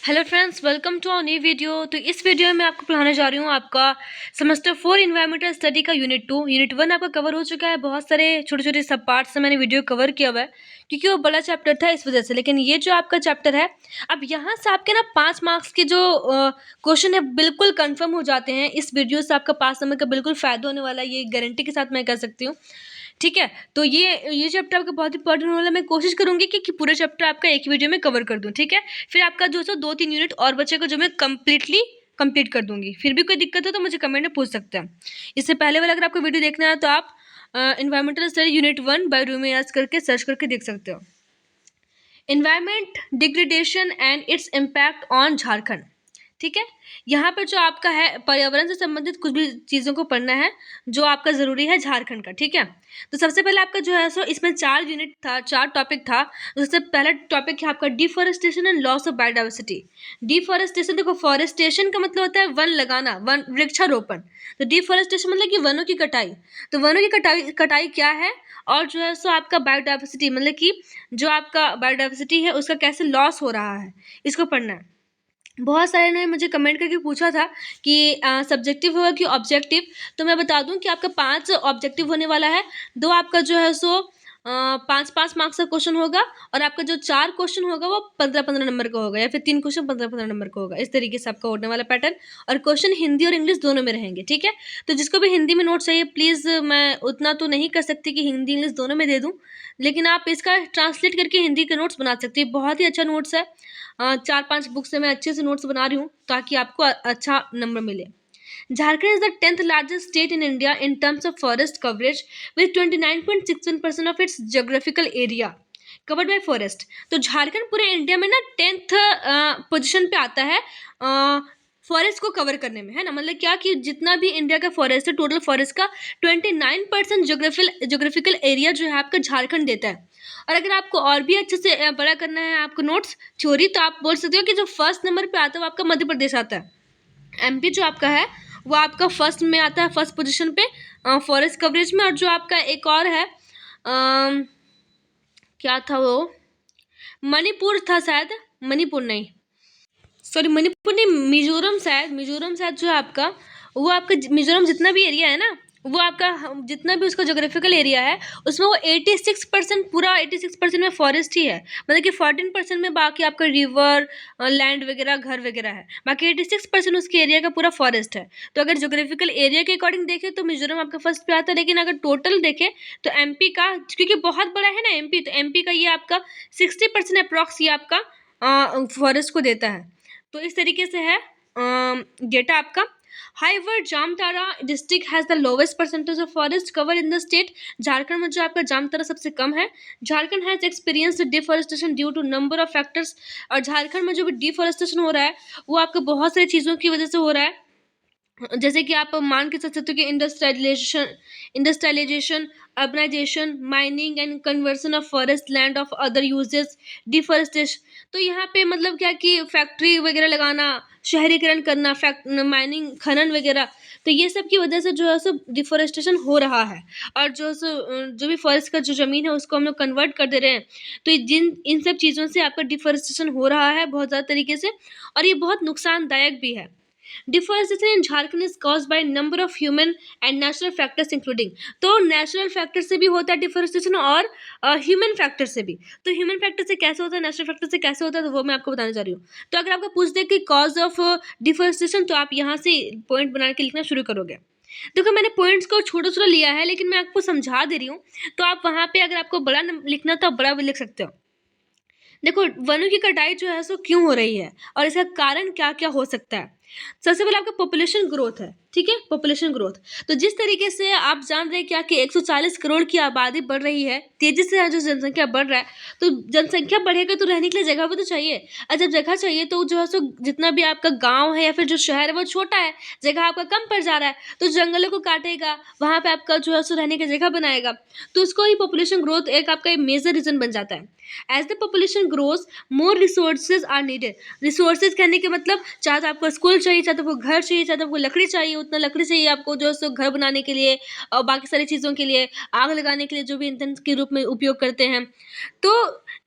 Hello friends, welcome to our new video. तो इस video में मैं आपको पढ़ाने जा रही हूँ आपका सेमेस्टर 4 इन्वायरमेंटल स्टडी का यूनिट 2। यूनिट 1 आपका कवर हो चुका है। बहुत सारे छोटे छोटे सब पार्ट से मैंने वीडियो कवर किया हुआ है क्योंकि वो बड़ा चैप्टर था इस वजह से। लेकिन ये जो आपका चैप्टर है, अब यहाँ से आपके ना 5 मार्क्स के जो क्वेश्चन है बिल्कुल कन्फर्म हो जाते हैं। इस वीडियो से आपका पास नंबर का बिल्कुल फ़ायदा होने वाला है, ये गारंटी के साथ मैं कह सकती हूँ। ठीक है, तो ये चैप्टर आपका बहुत इंपॉर्टेंट होने वाला है। मैं कोशिश करूंगी कि पूरा चैप्टर आपका एक वीडियो में कवर कर दूं। ठीक है, फिर आपका जो सो 2-3 यूनिट और बचेगा जो मैं कंप्लीट कर दूंगी। फिर भी कोई दिक्कत है तो मुझे कमेंट में पूछ सकते हैं। इससे पहले वाला अगर आपको वीडियो देखना है तो आप इन्वायरमेंटल स्टडी यूनिट 1 बाय रूमियास करके सर्च करके देख सकते हो। Environment degradation and its impact on Jharkhand. ठीक है, यहाँ पर जो आपका है पर्यावरण से संबंधित कुछ भी चीज़ों को पढ़ना है जो आपका ज़रूरी है झारखंड का। ठीक है, तो सबसे पहले आपका जो है सो इसमें 4 यूनिट था, 4 टॉपिक था। सबसे पहला टॉपिक है आपका deforestation and loss of biodiversity. Deforestation, देखो फॉरेस्टेशन का मतलब होता है वन लगाना, वन वृक्षारोपण। तो डिफॉरेस्टेशन मतलब कि वनों की कटाई। तो वनों की कटाई क्या है, और जो है सो आपका बायोडाइवर्सिटी मतलब कि जो आपका बायोडाइवर्सिटी है उसका कैसे लॉस हो रहा है, इसको पढ़ना है। बहुत सारे ने मुझे कमेंट करके पूछा था कि सब्जेक्टिव होगा कि ऑब्जेक्टिव। तो मैं बता दूं कि आपका 5 ऑब्जेक्टिव होने वाला है। 2 आपका जो है सो 5-5 मार्क्स का क्वेश्चन होगा, और आपका जो 4 क्वेश्चन होगा वो 15-15 नंबर का होगा, या फिर 3 क्वेश्चन 15-15 नंबर का होगा। इस तरीके से आपका होने वाला पैटर्न, और क्वेश्चन हिंदी और इंग्लिश दोनों में रहेंगे। ठीक है, तो जिसको भी हिंदी में नोट चाहिए प्लीज़, मैं उतना तो नहीं कर सकती कि हिंदी इंग्लिश दोनों में दे दूँ, लेकिन आप इसका ट्रांसलेट करके हिंदी के नोट्स बना सकती है। बहुत ही अच्छा नोट्स है। 4-5 बुक से मैं अच्छे से नोट्स बना रही हूँ ताकि आपको अच्छा नंबर मिले। Jharkhand is the 10th largest state in India in terms of forest coverage with 29.61% of its geographical area covered by forest. तो झारखंड पूरे इंडिया में ना 10th पोजीशन पे आता है फॉरेस्ट को कवर करने में, है ना। मतलब क्या कि जितना भी इंडिया का फॉरेस्ट है, टोटल फॉरेस्ट का 29% जोग्राफिकल एरिया जो है आपका झारखंड देता है। और अगर आपको और भी अच्छे से बड़ा करना है आपको नोट्स थ्योरी, तो आप बोल सकते हो कि जो फर्स्ट नंबर पे आता है वो आपका मध्य प्रदेश आता है। एमपी जो आपका है वो आपका फर्स्ट में आता है, फर्स्ट पोजीशन पे फॉरेस्ट कवरेज में। और जो आपका एक और है क्या था वो, मणिपुर था शायद, मणिपुर नहीं, सॉरी मणिपुर नहीं, मिजोरम शायद जो है आपका, वो आपका मिजोरम जितना भी एरिया है ना, वो आपका जितना भी उसका जोग्राफिकल एरिया है उसमें वो 86% पूरा 86% में फॉरेस्ट ही है। मतलब कि 14% में बाकी आपका रिवर लैंड वगैरह घर वगैरह है, बाकी 86% उसके एरिया का पूरा फॉरेस्ट है। तो अगर जोग्राफिकल एरिया के अकॉर्डिंग देखें तो मिजोरम आपका फर्स्ट पे आता है, लेकिन अगर टोटल देखें तो एमपी का, क्योंकि बहुत बड़ा है ना एमपी, तो एमपी का ये आपका 60% अप्रॉक्स ये आपका फॉरेस्ट को देता है। तो इस तरीके से है डेटा आपका। However, Jamtara district has the lowest percentage of forest cover in the state. Jharkhand में जो आपका जामताड़ा सबसे कम है। Jharkhand has experienced deforestation due to number of factors. और झारखंड में जो भी डिफॉरेस्टेशन हो रहा है वो आपको बहुत सारी चीज़ों की वजह से हो रहा है। जैसे कि आप मान के चल सकते हो कि industrialisation, urbanisation, mining and conversion of forest land of other uses, deforestation. तो यहाँ पे मतलब क्या कि फैक्ट्री वगैरह लगाना, शहरीकरण करना, माइनिंग, खनन वगैरह, तो ये सब की वजह से जो है सो डिफॉरेस्टेशन हो रहा है। और जो भी फॉरेस्ट का जो ज़मीन है उसको हम लोग कन्वर्ट कर दे रहे हैं। तो इन सब चीज़ों से आपका डिफॉरेस्टेशन हो रहा है बहुत ज़्यादा तरीके से, और ये बहुत नुकसानदायक भी है। Deforestation in Jharkhand is caused by number of human and natural factors including. तो नेचुरल फैक्टर से भी होता है डिफॉरेस्टेशन, और ह्यूमन फैक्टर से भी। तो ह्यूमन फैक्टर से कैसे होता है, नेचुरल फैक्टर से कैसे होता है, तो वो मैं आपको बताने जा रही हूँ। तो अगर आपको पूछ दे कि कॉज ऑफ डिफॉरेस्टेशन, तो आप यहाँ से पॉइंट बना के लिखना शुरू करोगे। देखो मैंने पॉइंट्स को छोटा छोटा लिया है, लेकिन मैं आपको समझा दे रही हूँ। तो आप वहाँ पे अगर आपको बड़ा लिखना तो आप बड़ा भी लिख सकते हो। देखो वनों की कटाई जो है सो क्यों हो रही है, और इसका कारण क्या क्या हो सकता है। सबसे पहले आपका पॉपुलेशन ग्रोथ है। ठीक है, पॉपुलेशन ग्रोथ। तो जिस तरीके से आप जान रहे हैं क्या कि 140 करोड़ की आबादी बढ़ रही है, तेजी से जो जनसंख्या बढ़ रहा है, तो जनसंख्या बढ़ेगा तो रहने के लिए जगह भी तो चाहिए। और जब जगह चाहिए तो जो है सो जितना भी आपका गांव है या फिर जो शहर है वो छोटा है, जगह आपका कम पड़ जा रहा है, तो जंगलों को काटेगा, वहाँ पे आपका जो है सो रहने की जगह बनाएगा। तो उसको ही पॉपुलेशन ग्रोथ एक आपका मेजर रीजन बन जाता है। As the population grows more resources are needed. Resources कहने के मतलब चाहे तो आपको स्कूल चाहिए, चाहे तो आपको घर चाहिए, चाहे तो आपको लकड़ी चाहिए, उतना लकड़ी चाहिए आपको जो है सो घर बनाने के लिए और बाकी सारी चीज़ों के लिए, आग लगाने के लिए जो भी ईंधन के रूप में उपयोग करते हैं। तो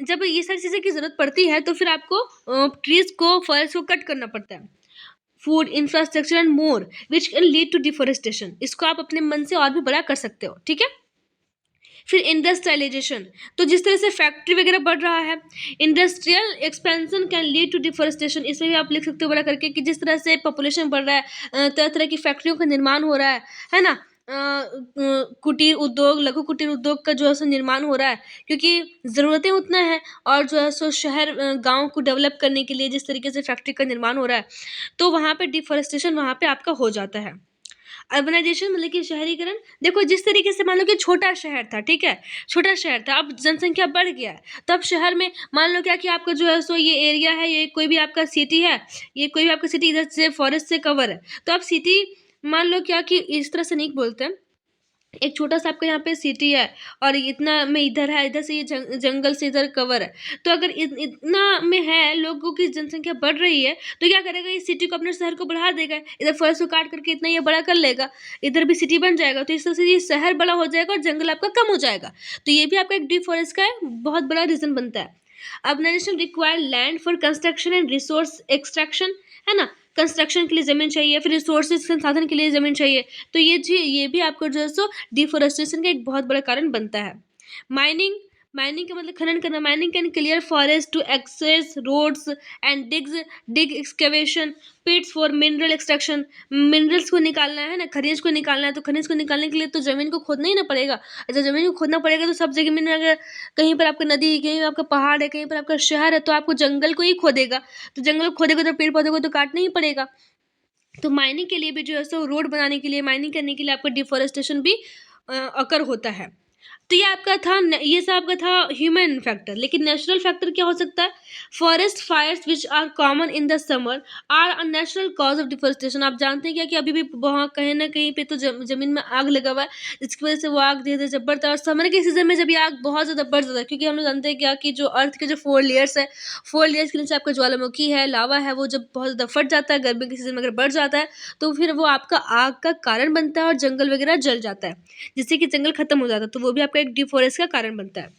जब ये सारी चीज़ें की ज़रूरत पड़ती है तो फिर आपको ट्रीज़ को, फॉरेस्ट को कट करना पड़ता है। Food infrastructure and more which can lead to deforestation. इसको आप अपने मन से और भी बड़ा कर सकते हो, ठीक है। फिर इंडस्ट्रियलाइजेशन, तो जिस तरह से फैक्ट्री वगैरह बढ़ रहा है, industrial expansion can lead to deforestation. इसमें भी आप लिख सकते हो बड़ा करके कि जिस तरह से पॉपुलेशन बढ़ रहा है, तरह तरह की फैक्ट्रियों का निर्माण हो रहा है ना। कुटीर उद्योग, लघु कुटीर उद्योग का जो है सो निर्माण हो रहा है, क्योंकि ज़रूरतें उतना है और जो है सो शहर गांव को डेवलप करने के लिए जिस तरीके से फैक्ट्री का निर्माण हो रहा है, तो वहाँ पे डिफोरेस्टेशन वहाँ पे आपका हो जाता है। अर्बनाइजेशन मतलब कि शहरीकरण, देखो जिस तरीके से मान लो कि छोटा शहर था, ठीक है, छोटा शहर था, अब जनसंख्या बढ़ गया है, तब शहर में मान लो क्या कि आपका जो है सो ये एरिया है, ये कोई भी आपका सिटी है, ये कोई भी आपका सिटी इधर से फॉरेस्ट से कवर है, तो आप सिटी मान लो क्या कि इस तरह से नहीं बोलते हैं, एक छोटा सा आपका यहाँ पे सिटी है और इतना में इधर है, इधर से ये जंगल से इधर कवर है, तो अगर इतना में है लोगों की जनसंख्या बढ़ रही है, तो क्या करेगा, इस सिटी को, अपने शहर को बढ़ा देगा, इधर फॉरेस्ट को काट करके इतना ये बड़ा कर लेगा, इधर भी सिटी बन जाएगा, तो इस तरह से ये शहर बड़ा हो जाएगा और जंगल आपका कम हो जाएगा। तो ये भी आपका एक डिफॉरेस्ट का बहुत बड़ा रीजन बनता है। Urbanisation require land for construction and resource extraction, है ना, कंस्ट्रक्शन के लिए ज़मीन चाहिए, फिर रिसोर्सेज संसाधन के लिए ज़मीन चाहिए, तो ये भी आपको जो है सो डिफोरेस्टेशन का एक बहुत बड़ा कारण बनता है। माइनिंग, माइनिंग का मतलब खनन करना। Mining can clear forest to access roads and dig excavation pits for mineral extraction. Minerals को निकालना है ना, खनिज को निकालना है, तो खनिज को निकालने के लिए तो ज़मीन को खोदना ही ना पड़ेगा। जब ज़मीन को खोदना पड़ेगा तो सब जगह में, अगर कहीं पर आपका नदी, कहीं पर आपका पहाड़ है, कहीं पर आपका शहर है, तो आपको जंगल को ही खोदेगा, तो जंगल को खोदेगा तो पेड़ पौधों को तो काटना ही पड़ेगा। तो माइनिंग के लिए भी जो है सो, रोड बनाने के लिए, माइनिंग करने के लिए आपका डिफोरेस्टेशन भी अकर होता है। तो ये आपका था, ये सब आपका था ह्यूमन फैक्टर। लेकिन नेचुरल फैक्टर क्या हो सकता है? Forest fires which are common in the summer are a natural cause of deforestation. आप जानते हैं क्या कि अभी भी वहाँ कहीं ना कहीं पे तो जमीन में आग लगा हुआ है, जिसकी वजह से वो आग धीरे धीरे जब बढ़ता है, और समर के सीजन में जब ये आग बहुत ज़्यादा बढ़ जाता है, क्योंकि हम लोग जानते हैं क्या कि जो अर्थ के जो 4 लेयर्स है, 4 लेयर्स के नीचे आपका ज्वालामुखी है, लावा है, वो जब बहुत ज़्यादा फट जाता है, गर्मी के सीजन में अगर बढ़ जाता है, तो फिर वो आपका आग का कारण बनता है और जंगल वगैरह जल जाता है, जिससे कि जंगल खत्म हो जाता है, तो वो भी आपका एक डिफोरेस्ट का कारण बनता है।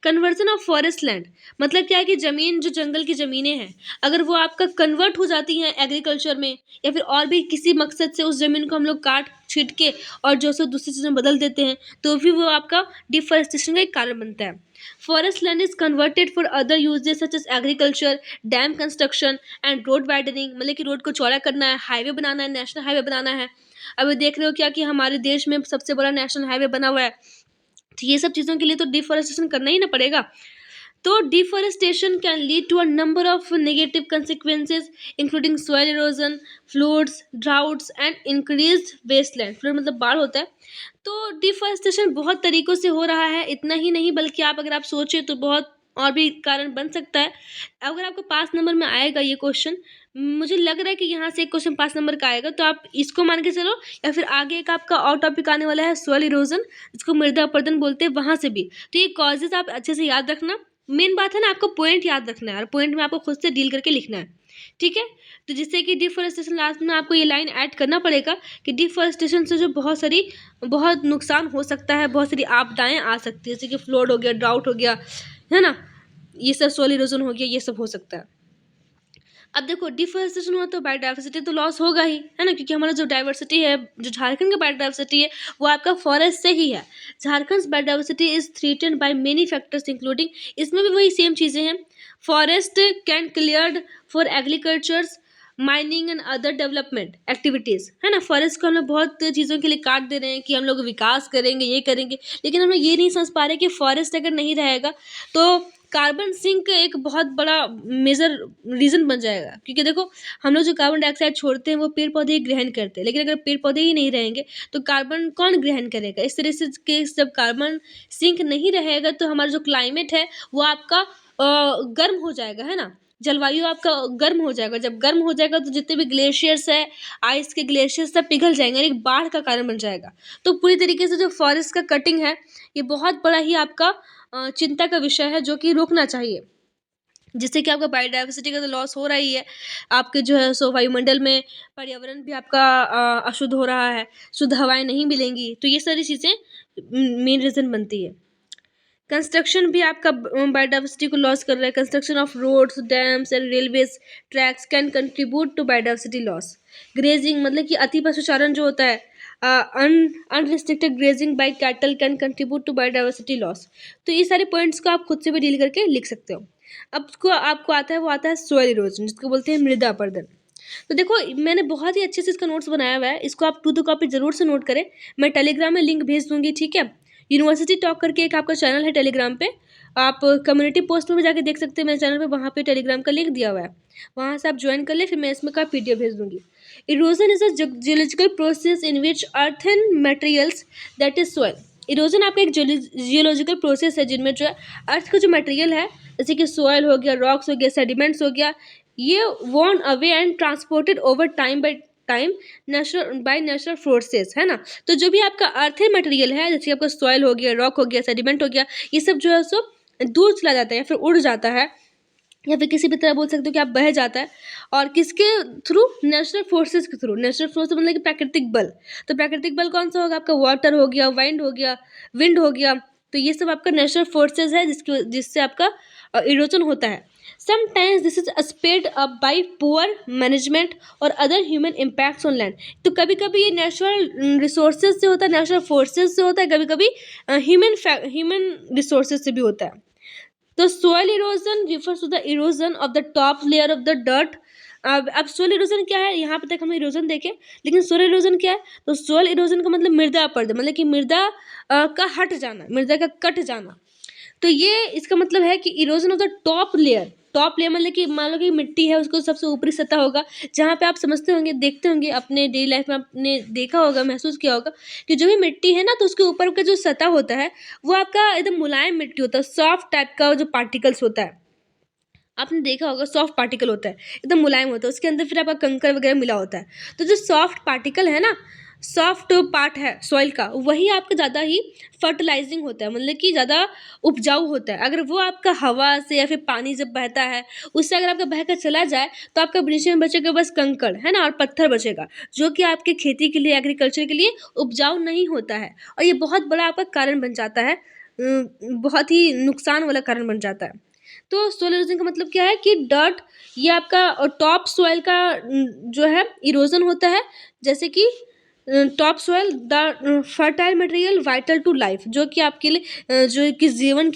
कन्वर्जन ऑफ फॉरेस्ट लैंड मतलब क्या है कि जमीन, जो जंगल की ज़मीनें हैं, अगर वो आपका कन्वर्ट हो जाती हैं एग्रीकल्चर में, या फिर और भी किसी मकसद से उस ज़मीन को हम लोग काट छीट के और जो सो दूसरी चीज़ में बदल देते हैं, तो भी वो आपका डिफॉरेस्टेशन का एक कारण बनता है। Forest land is converted for other uses such as agriculture, dam construction and road widening, मतलब कि रोड को चौड़ा करना है, हाईवे बनाना है, नेशनल हाईवे बनाना है। अभी देख रहे हो क्या कि हमारे देश में सबसे बड़ा नेशनल हाईवे बना हुआ है, तो ये सब चीज़ों के लिए तो डिफॉरेस्टेशन करना ही ना पड़ेगा। तो deforestation can lead to a number of negative consequences including soil erosion, floods, droughts and increased wasteland. Flood मतलब बाढ़ होता है। तो डिफॉरेस्टेशन बहुत तरीक़ों से हो रहा है, इतना ही नहीं बल्कि अगर आप सोचें तो बहुत और भी कारण बन सकता है। अगर आपको 5 नंबर में आएगा ये क्वेश्चन, मुझे लग रहा है कि यहाँ से एक क्वेश्चन 5 नंबर का आएगा, तो आप इसको मान के चलो, या फिर आगे एक आपका और टॉपिक आने वाला है सॉइल इरोजन, जिसको मृदा अपरदन बोलते हैं, वहाँ से भी। तो ये कॉजेज़ आप अच्छे से याद रखना। मेन बात है ना, आपको पॉइंट याद रखना है और पॉइंट में आपको खुद से डील करके लिखना है, ठीक है। तो जिससे कि डिफॉरेस्टेशन, लास्ट में आपको ये लाइन ऐड करना पड़ेगा कि डिफॉरेस्टेशन से जो बहुत नुकसान हो सकता है, बहुत सारी आपदाएं आ सकती है, जैसे कि फ्लड हो गया, ड्राउट हो गया, है ना, ये सब सॉइल इरोजन हो गया, ये सब हो सकता है। अब देखो डिफॉरेस्टेशन हुआ तो बायोडाइवर्सिटी तो लॉस होगा ही, है ना, क्योंकि हमारा जो डाइवर्सिटी है, जो झारखंड का बायोडाइवर्सिटी है, वो आपका फॉरेस्ट से ही है। Jharkhand biodiversity is threatened by many factors including, इसमें भी वही सेम चीज़ें हैं। Forest can cleared for agricultures, mining and other development activities, है ना। फॉरेस्ट को हम लोग बहुत चीज़ों के लिए काट दे रहे हैं कि हम लोग विकास करेंगे, ये करेंगे, लेकिन हम लोग ये नहीं समझ पा रहे कि फॉरेस्ट अगर नहीं रहेगा तो कार्बन सिंक एक बहुत बड़ा मेजर रीज़न बन जाएगा। क्योंकि देखो, हम लोग जो कार्बन डाइऑक्साइड छोड़ते हैं वो पेड़ पौधे ही ग्रहण करते हैं, लेकिन अगर पेड़ पौधे ही नहीं रहेंगे तो कार्बन कौन ग्रहण करेगा? इस तरह से कि जब कार्बन सिंक नहीं रहेगा तो हमारा जो क्लाइमेट है वो आपका गर्म हो जाएगा, है ना। जलवायु आपका गर्म हो जाएगा। जब गर्म हो जाएगा तो जितने भी ग्लेशियर्स है, आइस के ग्लेशियर्स सब पिघल जाएंगे, एक बाढ़ का कारण बन जाएगा। तो पूरी तरीके से जो फॉरेस्ट का कटिंग है, ये बहुत बड़ा ही आपका चिंता का विषय है जो कि रोकना चाहिए, जिससे कि आपका बायोडायवर्सिटी का तो लॉस हो रहा ही है, आपके जो है सो वायुमंडल में पर्यावरण भी आपका अशुद्ध हो रहा है, शुद्ध हवाएं नहीं मिलेंगी, तो ये सारी चीज़ें मेन रीज़न बनती है। कंस्ट्रक्शन भी आपका बायोडायवर्सिटी को लॉस कर रहा है। Construction of roads, dams and railways tracks can contribute to biodiversity loss. Grazing मतलब कि अति पशुचारण जो होता है, unrestricted grazing by cattle can contribute to biodiversity loss. तो ये सारे पॉइंट्स को आप खुद से भी डील करके लिख सकते हो। अब उसको आपको आता है, वो आता है सोइल इरोजन, जिसको बोलते हैं मृदा अपरदन। तो देखो, मैंने बहुत ही अच्छे से इसका नोट्स बनाया हुआ है, इसको आप 2 कॉपी जरूर से नोट करें। मैं टेलीग्राम में लिंक भेज दूंगी, ठीक है। यूनिवर्सिटी टॉक करके एक आपका चैनल है टेलीग्राम पे, आप कम्युनिटी पोस्ट में भी जाके देख सकते हैं मेरे चैनल पे, वहाँ पे टेलीग्राम का लिंक दिया हुआ है, वहाँ से आप ज्वाइन कर ले, फिर मैं इसमें का पीडीएफ भेज दूंगी। Erosion is a geological process in which earthen materials that is soil. Erosion आपका एक जियोलॉजिकल प्रोसेस है जिनमें जो है अर्थ का जो मटेरियल है, जैसे कि सोइल हो गया, रॉक्स हो गया, सेडिमेंट्स हो गया, ये worn away and transported over time by natural forces, है ना। तो जो भी आपका अर्थ मटेरियल है, जैसे आपका सॉइल हो गया, रॉक हो गया, सेडिमेंट हो गया, ये सब जो है सो दूर चला जाता है या फिर उड़ जाता है, या फिर किसी भी तरह बोल सकते हो कि आप बह जाता है, और किसके थ्रू? नेचुरल फोर्सेस के थ्रू। नेचुरल फोर्स मतलब कि प्राकृतिक बल। तो प्राकृतिक बल कौन सा होगा? आपका वाटर हो गया, विंड हो गया, तो ये सब आपका नेचुरल फोर्सेस है जिससे आपका इरोजन होता है। Sometimes this is sped up by poor management और other human impacts on land. तो कभी कभी ये नेचुरल रिसोर्सेज से होता है, नेचुरल फोर्सेज से होता है, कभी कभी ह्यूमन रिसोर्सेज से भी होता है। तो soil erosion refers to the erosion of the top layer of the dirt। अब सोइल इरोजन क्या है? यहाँ पे तक हम इरोजन देखे, लेकिन सोइल इरोजन क्या है? तो सोइल इरोजन का मतलब मृदा अपरदन, मतलब कि मृदा का हट जाना, मृदा का कट जाना। तो ये इसका मतलब है कि erosion of the top layer मतलब कि मान लो कि मिट्टी है, उसको सबसे ऊपरी सतह होगा, जहाँ पे आप समझते होंगे, देखते होंगे अपने डेली लाइफ में, आपने देखा होगा, महसूस किया होगा कि जो भी मिट्टी है ना, तो उसके ऊपर का जो सतह होता है वो आपका एकदम मुलायम मिट्टी होता है, सॉफ्ट टाइप का जो पार्टिकल्स होता है, आपने देखा होगा सॉफ्ट पार्टिकल होता है, एकदम मुलायम होता है, उसके अंदर फिर आपका कंकर वगैरह मिला होता है। तो जो सॉफ्ट पार्टिकल है ना, सॉफ्ट पार्ट है सॉइल का, वही आपका ज़्यादा ही फर्टिलाइजिंग होता है, मतलब कि ज़्यादा उपजाऊ होता है। अगर वो आपका हवा से या फिर पानी जब बहता है, उससे अगर आपका बहकर चला जाए, तो आपका नीचे में बचेगा बस कंकड़, है ना, और पत्थर बचेगा, जो कि आपके खेती के लिए, एग्रीकल्चर के लिए उपजाऊ नहीं होता है, और ये बहुत बड़ा आपका कारण बन जाता है, बहुत ही नुकसान वाला कारण बन जाता है। तो सोइल इरोजन का मतलब क्या है कि डर्ट, ये आपका टॉप सॉइल का जो है इरोजन होता है, जैसे कि top soil the fertile material vital to life, जो कि आपके लिए जो कि जीवन के